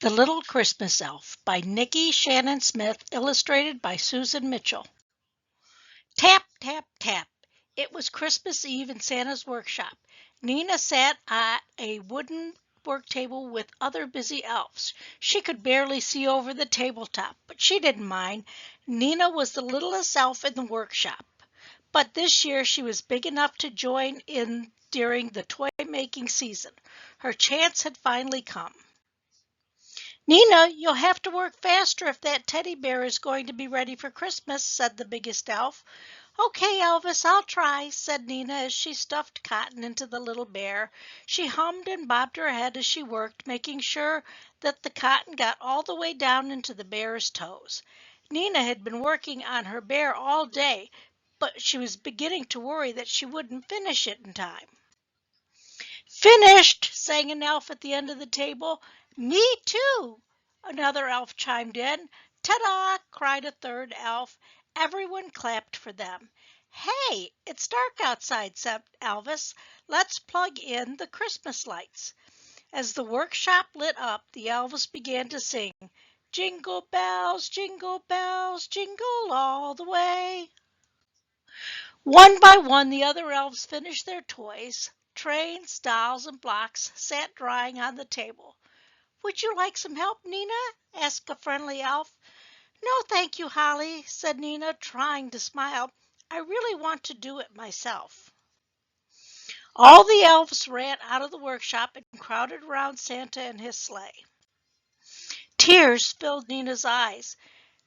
The Little Christmas Elf by Nikki Shannon Smith, illustrated by Susan Mitchell. Tap, tap, tap. It was Christmas Eve in Santa's workshop. Nina sat at a wooden work table with other busy elves. She could barely see over the tabletop, but she didn't mind. Nina was the littlest elf in the workshop. But this year she was big enough to join in during the toy-making season. Her chance had finally come. "Nina, you'll have to work faster if that teddy bear is going to be ready for Christmas," said the biggest elf. "Okay, Elvis, I'll try," said Nina as she stuffed cotton into the little bear. She hummed and bobbed her head as she worked, making sure that the cotton got all the way down into the bear's toes. Nina had been working on her bear all day, but she was beginning to worry that she wouldn't finish it in time. "Finished!" sang an elf at the end of the table. "Me too!" another elf chimed in. "Ta-da!" cried a third elf. Everyone clapped for them. "Hey, it's dark outside," said Elvis. "Let's plug in the Christmas lights." As the workshop lit up, the elves began to sing, jingle bells, jingle all the way." One by one, the other elves finished their toys. Trains, dolls, and blocks sat drying on the table. "Would you like some help, Nina?" asked a friendly elf. "No, thank you, Holly," said Nina, trying to smile. "I really want to do it myself." All the elves ran out of the workshop and crowded around Santa and his sleigh. Tears filled Nina's eyes.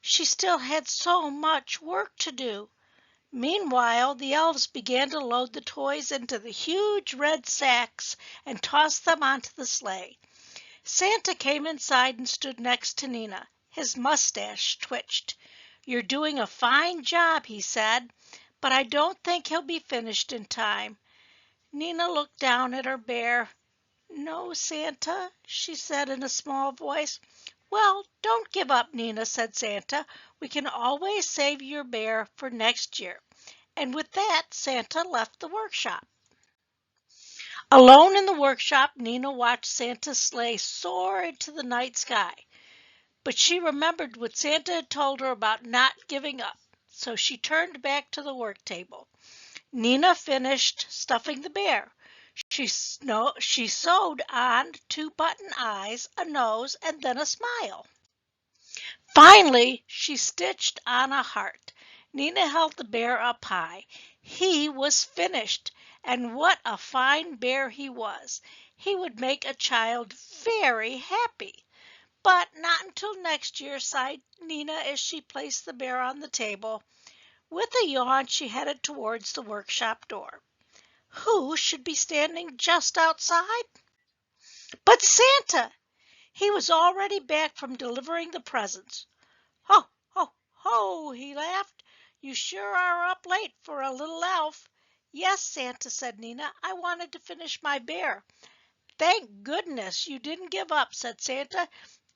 She still had so much work to do. Meanwhile, the elves began to load the toys into the huge red sacks and toss them onto the sleigh. Santa came inside and stood next to Nina. His mustache twitched. "You're doing a fine job," he said, "but I don't think he'll be finished in time." Nina looked down at her bear. "No, Santa," she said in a small voice. "Well, don't give up, Nina," said Santa. "We can always save your bear for next year." And with that, Santa left the workshop. Alone in the workshop, Nina watched Santa's sleigh soar into the night sky. But she remembered what Santa had told her about not giving up, so she turned back to the work table. Nina finished stuffing the bear. She sewed on 2 button eyes, a nose, and then a smile. Finally, she stitched on a heart. Nina held the bear up high. He was finished, and what a fine bear he was! He would make a child very happy. "But not until next year," sighed Nina as she placed the bear on the table. With a yawn, she headed towards the workshop door. Who should be standing just outside but Santa! He was already back from delivering the presents. "Ho, ho, ho!" he laughed. "You sure are up late for a little elf." "Yes, Santa," said Nina. "I wanted to finish my bear." "Thank goodness you didn't give up," said Santa.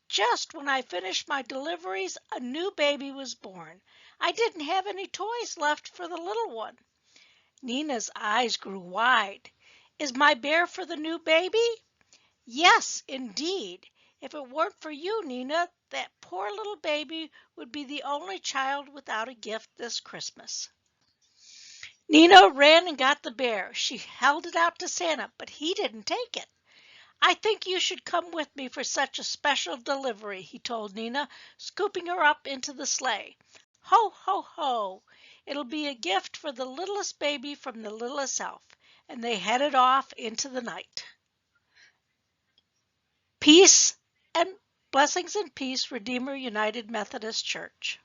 "Just when I finished my deliveries, a new baby was born. I didn't have any toys left for the little one." Nina's eyes grew wide. "Is my bear for the new baby?" "Yes, indeed. If it weren't for you, Nina, that poor little baby would be the only child without a gift this Christmas." Nina ran and got the bear. She held it out to Santa, but he didn't take it. "I think you should come with me for such a special delivery," he told Nina, scooping her up into the sleigh. "Ho, ho, ho! It'll be a gift for the littlest baby from the littlest elf." And they headed off into the night. Peace and blessings and peace, Redeemer United Methodist Church.